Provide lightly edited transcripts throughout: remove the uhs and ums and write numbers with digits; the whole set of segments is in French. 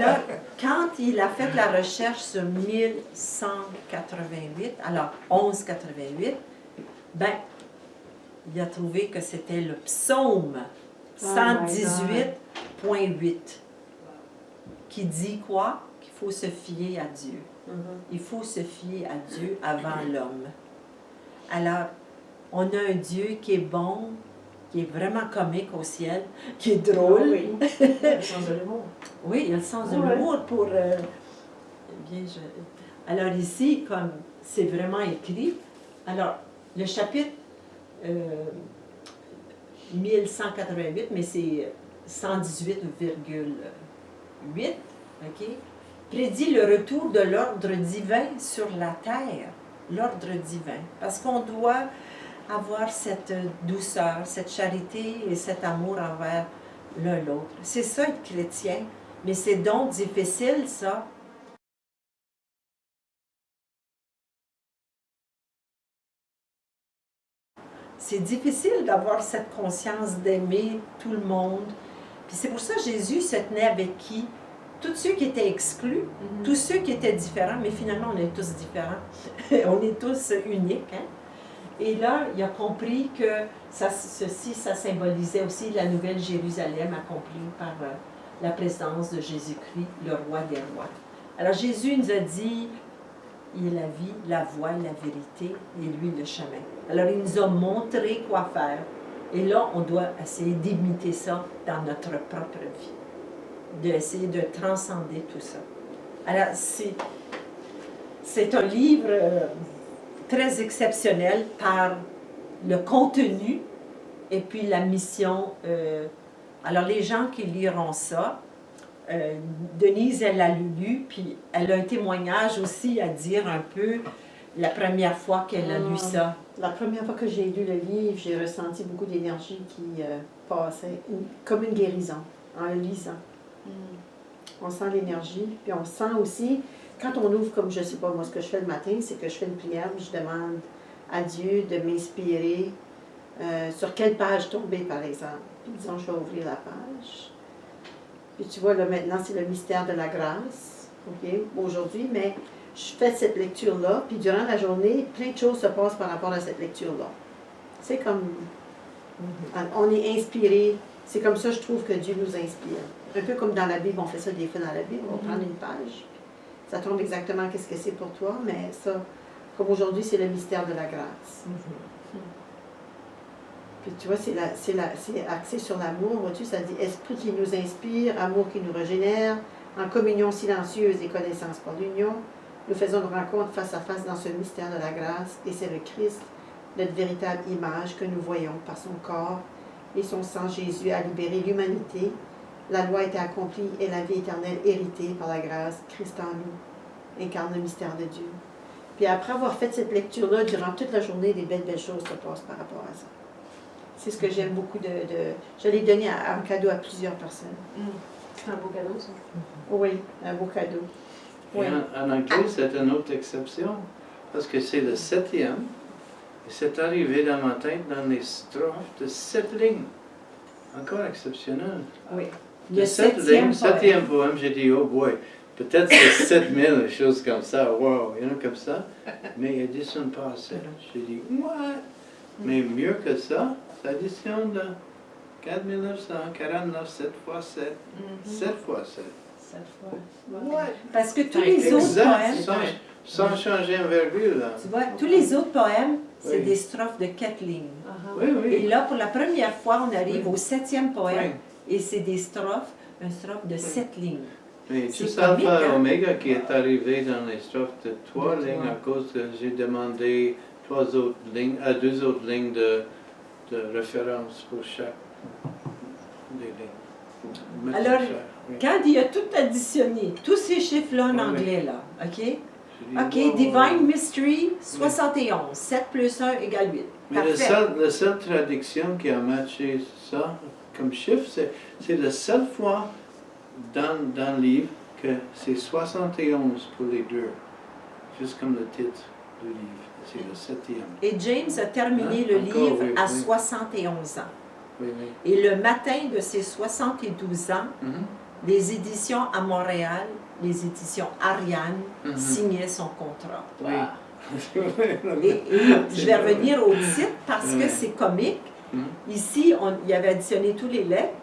là, quand il a fait la recherche sur 1188, alors 1188, ben, il a trouvé que c'était le psaume 118.8 qui dit quoi? Qu'il faut se fier à Dieu. Il faut se fier à Dieu avant l'homme. Alors, on a un Dieu qui est bon, qui est vraiment comique au ciel, qui est drôle. Oui, il a le sens de l'humour. Oui, il a le sens de l'humour pour... Alors ici, comme c'est vraiment écrit, alors le chapitre 1188, mais c'est 118,8, OK, prédit le retour de l'ordre divin sur la terre. L'ordre divin. Parce qu'on doit avoir cette douceur, cette charité et cet amour envers l'un l'autre. C'est ça être chrétien. Mais c'est donc difficile, ça. C'est difficile d'avoir cette conscience d'aimer tout le monde. Puis c'est pour ça que Jésus se tenait avec qui? Tous ceux qui étaient exclus, tous ceux qui étaient différents, mais finalement on est tous différents. On est tous uniques. Hein? Et là, il a compris que ça symbolisait aussi la nouvelle Jérusalem accomplie par la présence de Jésus-Christ, le roi des rois. Alors Jésus nous a dit, il est la vie, la voie, la vérité, et lui le chemin. Alors il nous a montré quoi faire. Et là, on doit essayer d'imiter ça dans notre propre vie. D'essayer de transcender tout ça. Alors, c'est un livre très exceptionnel par le contenu et puis la mission. Alors, les gens qui liront ça, Denise, elle l'a lu, puis elle a un témoignage aussi à dire un peu la première fois qu'elle a lu ça. La première fois que j'ai lu le livre, j'ai ressenti beaucoup d'énergie qui passait, comme une guérison, en le lisant. On sent l'énergie, puis on sent aussi, quand on ouvre, comme je ne sais pas, moi ce que je fais le matin, c'est que je fais une prière, je demande à Dieu de m'inspirer sur quelle page tomber, par exemple. Puis disons, je vais ouvrir la page. Puis tu vois, là maintenant, c'est le mystère de la grâce, ok, aujourd'hui, mais je fais cette lecture-là, puis durant la journée, plein de choses se passent par rapport à cette lecture-là. C'est comme, on est inspiré, c'est comme ça, je trouve, que Dieu nous inspire. Un peu comme dans la Bible, on fait ça des fois dans la Bible, on va prendre une page, ça tombe exactement qu'est-ce que c'est pour toi, mais ça, comme aujourd'hui, c'est le mystère de la grâce. Puis tu vois, c'est axé sur l'amour, vois-tu, ça dit esprit qui nous inspire, amour qui nous régénère, en communion silencieuse et connaissance par l'union, nous faisons une rencontre face à face dans ce mystère de la grâce, et c'est le Christ, notre véritable image que nous voyons par son corps et son sang. Jésus a libéré l'humanité. La loi a été accomplie et la vie éternelle héritée par la grâce. Christ en nous incarne le mystère de Dieu. Puis après avoir fait cette lecture-là, durant toute la journée, des belles choses se passent par rapport à ça. C'est ce que j'aime beaucoup Je l'ai donné en cadeau à plusieurs personnes. C'est un beau cadeau, ça. Oui, un beau cadeau. Oui. En anglais, c'est une autre exception, parce que c'est le 7e, et c'est arrivé dans ma tête dans les strophes de 7 lignes. Encore exceptionnel. Oui. Le 7e poème, j'ai dit, oh boy, peut-être c'est 7000, choses comme ça, wow, il y en a comme ça, mais il additionne pas à 7. J'ai dit, what? Mais mieux que ça, ça additionne de 4949, 7 fois 7, 7 fois 7. Ouais. Parce que tous les autres poèmes, sans changer un virgule. Là. Tu vois, tous les autres poèmes, c'est des strophes de 4 lignes. Oui, oui. Et là, pour la première fois, on arrive au 7e poème, et c'est des strophes, un strophe de 7 lignes. Mais juste Alpha et Oméga qui est arrivé dans les strophes de 3 lignes à cause que j'ai demandé 2 autres lignes de référence pour chaque des lignes. Alors, quand il a tout additionné, tous ces chiffres-là en anglais, là, OK? OK, Divine Mystery, 71. 7 plus 1 égale 8. Mais la seule traduction qui a matché ça comme chiffre, c'est la seule fois dans le livre que c'est 71 pour les deux. Juste comme le titre du livre. C'est le 7e. Et James a terminé le livre à 71 ans. Oui, oui. Et le matin de ses 72 ans, les éditions à Montréal, les éditions Ariane, signaient son contrat. Oui. Et je vais revenir au titre parce que c'est comique. Ici, il avait additionné tous les lettres.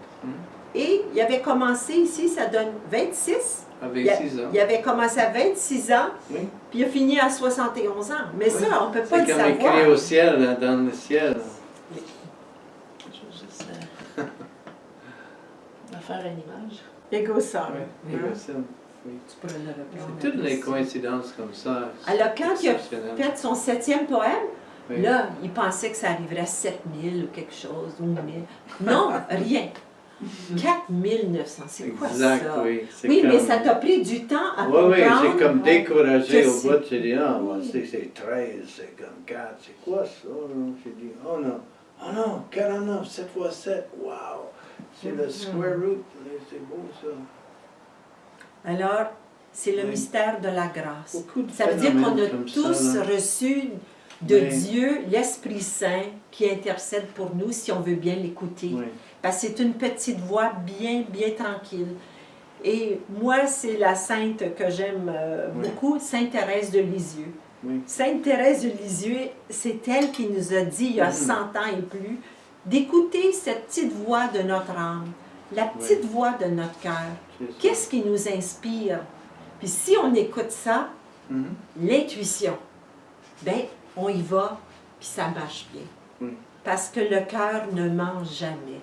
Et il avait commencé ici, ça donne 26. Avec 6 ans. Il avait commencé à 26 ans, Oui. puis il a fini à 71 ans. Mais ça, on ne peut pas le C'est comme écrit savoir. au ciel, là, dans le ciel. Je veux juste faire une image. Ego ça. Oui, c'est Tu pourrais le reprendre. toutes les coïncidences comme ça. Alors, quand il a exceptionnelles. fait son 7e poème, Oui. là, il pensait que ça arriverait à 7000 ou quelque chose, ou 1000. Non, rien. 4900, c'est quoi Exact, ça? oui. C'est Oui, mais comme- ça t'a pris du temps à Oui, oui, comprendre. j'ai comme découragé que au c'est- bout. J'ai dit, ah, moi, c'est 13, c'est comme 4, c'est quoi ça? J'ai dit, oh non, 49, 7 fois 7, wow! C'est le square root, c'est beau ça. Alors, c'est le Oui. mystère de la grâce. Beaucoup de Ça veut dire qu'on phénomènes a comme tous ça, là. reçu de Oui. Dieu l'Esprit Saint qui intercède pour nous si on veut bien l'écouter. Oui, Parce que c'est une petite voix bien, bien tranquille. Et moi, c'est la sainte que j'aime Oui. beaucoup, Sainte Thérèse de Lisieux. oui, Sainte Thérèse de Lisieux, c'est elle qui nous a dit, il y a 100 ans et plus, d'écouter cette petite voix de notre âme, la petite voix de notre cœur. c'est ça. Qu'est-ce qui nous inspire? Puis si on écoute ça, Mhm. l'intuition, ben on y va, puis ça marche bien. Oui. Parce que le cœur ne ment jamais.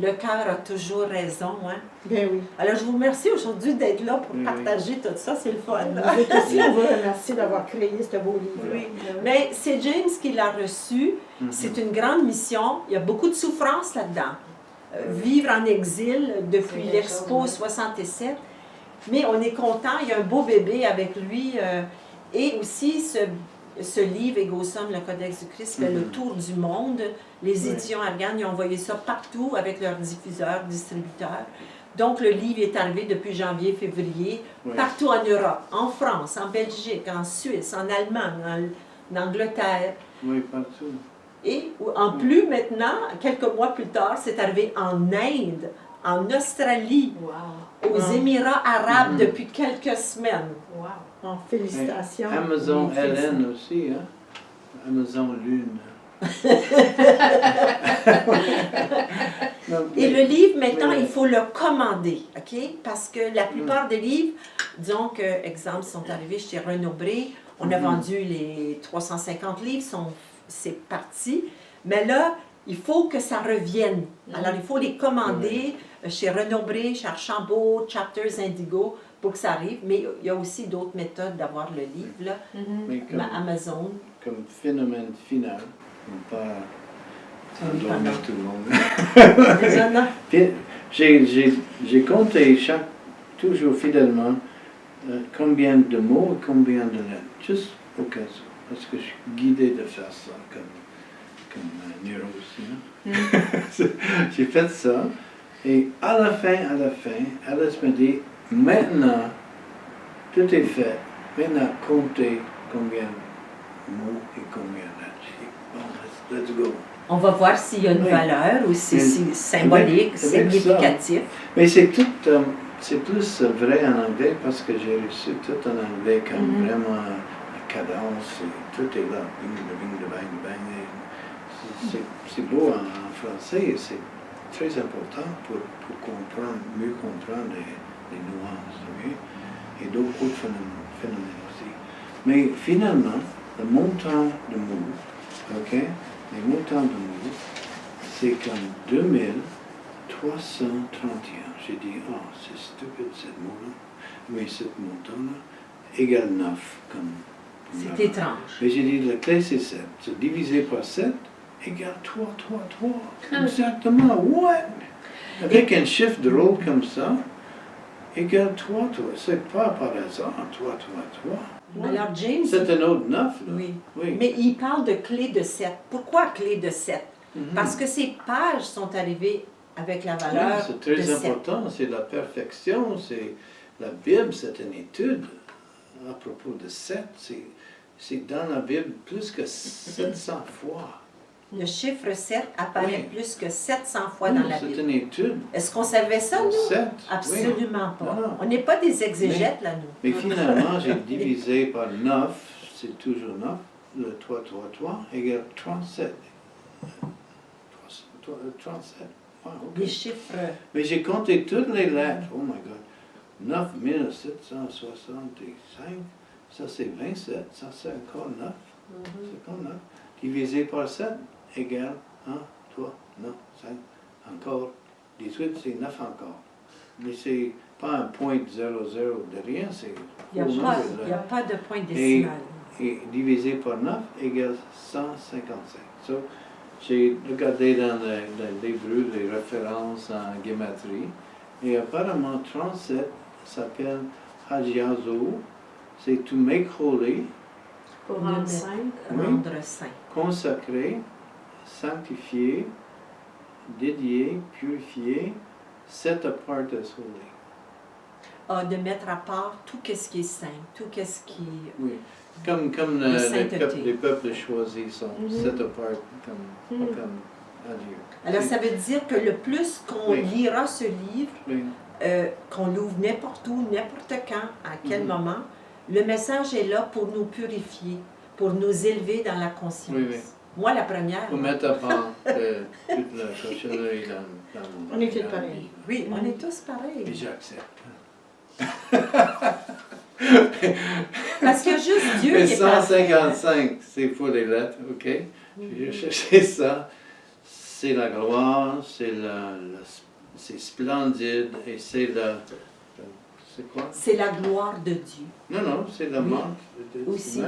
Le cœur a toujours raison. Hein? Ben oui. Alors, je vous remercie aujourd'hui d'être là pour Oui, oui. partager tout ça. C'est le fun. Vous êtes aussi, on vous remercie d'avoir créé ce beau livre. Oui. Mais c'est James qui l'a reçu. Mhm. C'est une grande mission. Il y a beaucoup de souffrance là-dedans. Vivre en exil depuis C'est l'Expo quelque chose, 67. Mais on est content. Il y a un beau bébé avec lui. Et aussi, ce livre, Ego Sum, le Codex du Christ, fait le tour du monde. Les Oui. éditions Ariane, ils ont envoyé ça partout avec leurs diffuseurs, distributeurs. Donc, le livre est arrivé depuis janvier, février, Oui. partout en Europe, en France, en Belgique, en Suisse, en Allemagne, en Angleterre. Oui, partout. Et en plus, maintenant, quelques mois plus tard, c'est arrivé en Inde, en Australie, Wow. aux Émirats arabes depuis quelques semaines. Wow. En félicitations. Amazon Oui, LN aussi, hein? Amazon Lune. Non, Et mais- le livre, maintenant, mais- il faut le commander, OK? Parce que la plupart des livres, disons que, exemple, sont arrivés chez Renaud-Bré, on a vendu les 350 livres, c'est parti. Mais là, il faut que ça revienne. Alors, il faut les commander chez Renaud-Bré, chez Archambault, Chapters Indigo, pour que ça arrive. Mais il y a aussi d'autres méthodes d'avoir le livre, là. mais comme, Amazon. comme phénomène final, on pas endormir tout le monde. Raisonnant. Puis, j'ai compté toujours fidèlement combien de mots et combien de lettres, juste au cas où, parce que je suis guidé de faire ça, comme Nero aussi. Hein? J'ai fait ça, et à la fin, Alice me dit, maintenant, tout est fait, maintenant comptez combien de mots et combien de lettres. J'ai dit, bon, let's go. On va voir s'il y a une Oui. valeur ou si Mais c'est symbolique, avec ça, significatif. Mais c'est tout, c'est plus vrai en anglais parce que j'ai reçu tout en anglais comme vraiment la cadence, et tout est là, bing, bing, bang, bang. C'est beau en français et c'est très important pour mieux comprendre les nuances, ok? Et d'autres phénomènes aussi. Mais finalement, le montant de mots, ok? Les montants de mots, c'est comme 2331. J'ai dit, oh, c'est stupide cette mot-là. Mais ce montant-là égale 9. C'est étrange. Mais j'ai dit, la clé c'est 7. C'est divisé par 7 égale 3, 3, 3. Exactement. What? Avec un chiffre drôle comme ça, égale 3, 3. C'est pas par hasard, 3, 3, 3. Alors, James, C'est un autre 9, là. oui. Oui. Mais il parle de clé de 7. Pourquoi clé de 7? Mhm. Parce que ces pages sont arrivées avec la valeur Oui, c'est de très 7. important, c'est la perfection, c'est la Bible, c'est une étude à propos de 7. C'est dans la Bible plus que 700 fois. Le chiffre 7 apparaît Oui. plus que 700 fois Oui, dans la c'est Bible. une étude. Est-ce qu'on savait ça, nous? 7. Absolument pas. Non, non. On n'est pas des exégètes, là, nous. Mais finalement, j'ai divisé par 9, c'est toujours 9. Le 3, 3, 3 égale 37. 37. Ah, ok. Les chiffres. Mais j'ai compté toutes les lettres. Oh my God. 9765. Ça, c'est 27. Ça, c'est encore 9. C'est encore 9. Divisé par 7 égale 1, 3, 9, 5. Encore. 18, c'est 9 encore. Mais c'est pas un point 0, 0 de rien. C'est Il n'y a, pas de point décimal. et divisé par 9 égale 155. So, j'ai regardé dans l'hébreu les références en guématrie et apparemment 37 s'appelle Hagiazo, c'est to make holy, Pour Le rendre mettre- saint. Rendre saint. consacré, sanctifié, dédié, purifié, set apart as holy. De mettre à part tout ce qui est saint, tout ce qui... Oui. Comme La les sainteté. peuples choisis sont set apart comme à Dieu. Alors, ça veut dire que le plus qu'on Oui. lira ce livre, Oui. qu'on l'ouvre n'importe où, n'importe quand, à quel Mhm. moment, le message est là pour nous purifier, pour nous élever dans la conscience. Oui, oui. Moi, la première. Pour mettre à part toute la cochonnerie dans On est tous dans la pareils. vie. Oui, on Mhm. est tous Et pareils. j'accepte. Parce que juste Dieu Mais qui est parfait. 155, c'est pour les lettres, ok? J'ai cherché ça. C'est la gloire, c'est splendide et c'est la... C'est quoi? C'est la gloire de Dieu. Non, non, c'est la Oui. menthe. Aussi.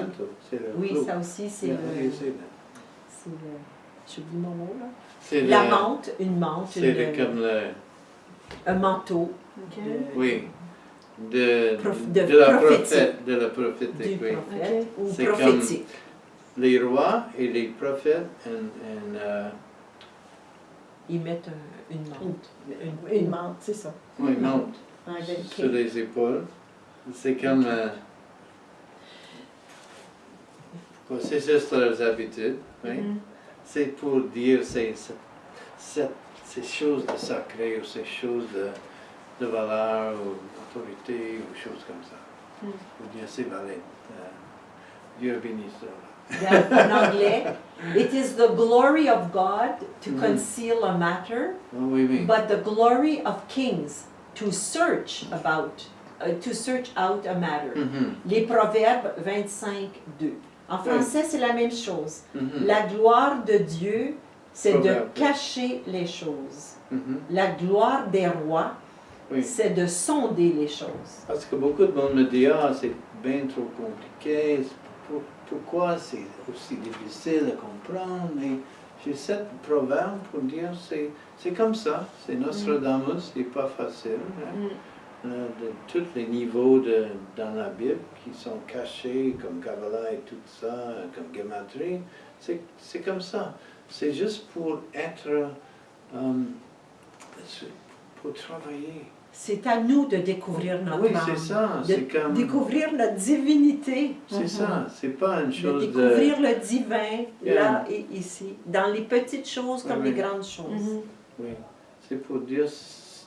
C'est le Oui, flot. ça aussi, c'est Oui, le... c'est le- C'est le... J'oublie mon mot, là. c'est La le- menthe, une menthe, C'est comme le... un manteau OK. de- Oui. De de la prophétique. prophète, de la du prophétique, oui. prophète ou C'est prophétique. Les rois et les prophètes Ils mettent une menthe. Une menthe, c'est ça. oui, montent En anglais, sur les épaules. C'est comme... c'est juste leurs habitudes, oui. Mhm. C'est pour dire ces choses de sacré ou ces choses de valeur ou d'autorité ou choses comme ça. Mm. Pour dire c'est valide. Dieu bénisse ça. En anglais, it is the glory of God to Mhm. conceal a matter, Oh, oui, oui. but the glory of kings to search out a matter. Mhm, Les Proverbes 25:2. En français, c'est la même chose. mhm, La gloire de Dieu, c'est de Proverbe. cacher les choses. mhm. La gloire des rois, Oui. c'est de sonder les choses. Parce que beaucoup de monde me dit, ah, c'est bien trop compliqué, pourquoi c'est aussi difficile à comprendre, mais j'ai cette proverbe pour dire, c'est comme ça, c'est Nostradamus, c'est pas facile. Hein? De tous les niveaux dans la Bible qui sont cachés, comme Kabbalah et tout ça, comme Gematrie, c'est comme ça. C'est juste pour être, pour travailler. C'est à nous de découvrir notre Oui, âme, c'est ça, de c'est comme... découvrir notre divinité, C'est ça, c'est pas une de chose découvrir le divin Yeah. là et ici, dans les petites choses comme Oui, les oui. grandes choses. Oui, c'est pour dire,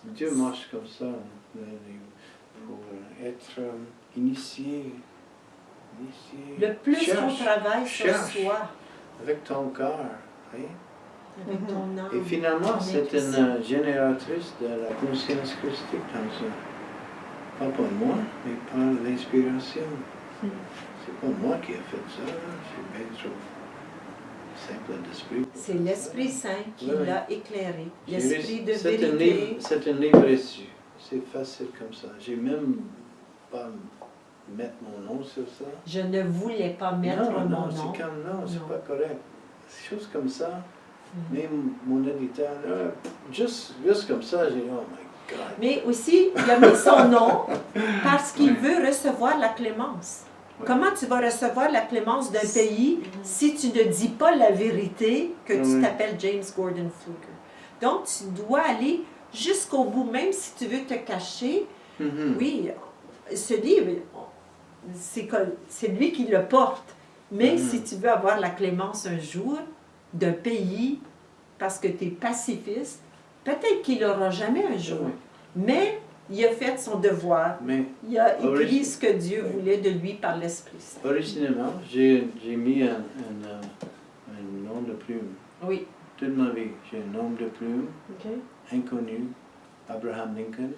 Dieu marche comme ça, pour être initié. Le plus qu'on Cherche travaille sur cherche. soi, avec ton cœur. Oui. avec ton âme, Et finalement, ton c'est intuition. une génératrice de la conscience christique dans ça. Pas par moi, mais par l'inspiration. C'est pas moi qui ai fait ça, c'est bien trop simple d'esprit. C'est l'Esprit Saint qui Oui, oui. l'a éclairé, J'ai l'Esprit réussi- de c'est un vérité. livre- C'est un livre reçu. C'est facile comme ça. J'ai même pas mettre mon nom sur ça. Je ne voulais pas mettre non, mon non, nom. c'est comme non, c'est Non. pas correct. Des choses comme ça. Mhm. Même mon éditeur, là, juste comme ça, j'ai dit, oh my God. Mais aussi, il a mis son nom parce qu'il veut recevoir la clémence. Ouais. Comment tu vas recevoir la clémence d'un pays si tu ne dis pas la vérité que tu Oui. t'appelles James Gordon Fluker? Donc, tu dois aller jusqu'au bout, même si tu veux te cacher. Mhm. Oui, ce livre, c'est lui qui le porte. Mais Mhm. si tu veux avoir la clémence un jour, d'un pays parce que tu es pacifiste, peut-être qu'il l'aura jamais un jour. Oui. Mais il a fait son devoir. Mais Il a écrit Origi- ce que Dieu oui. voulait de lui par l'Esprit Saint. originellement, j'ai mis un nom de plume. Oui. Toute ma vie, j'ai un nom de plume, OK. inconnu, Abraham Lincoln.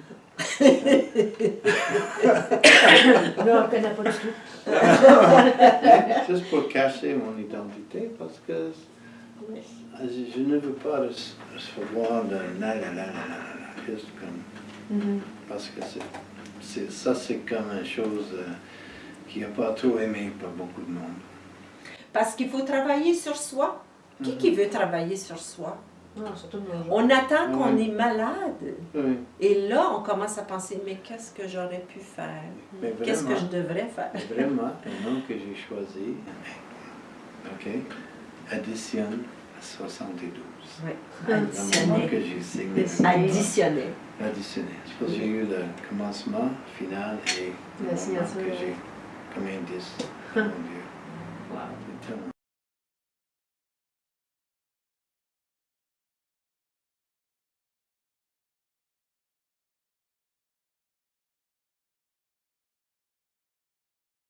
Là, on ne connaît pas du tout. Juste pour cacher mon identité, parce que je ne veux pas recevoir de juste comme... Mhm. Parce que ça, c'est comme une chose qui n'a pas trop aimé par beaucoup de monde. Parce qu'il faut travailler sur soi. Qui veut travailler sur soi? Non, surtout de nos jours. On attend qu'on Oui. est malade. Oui, Et là, on commence à penser, mais qu'est-ce que j'aurais pu faire? mais Qu'est-ce que vraiment, je devrais faire? vraiment, le nom que j'ai choisi, ok, additionne à 72. Oui. Le moment Additionner. que j'ai signé. Additionner. Additionner. C'est parce que j'ai eu le commencement, final et le La moment signature, que oui. j'ai comme indice. Mon Dieu. Wow. C'est tellement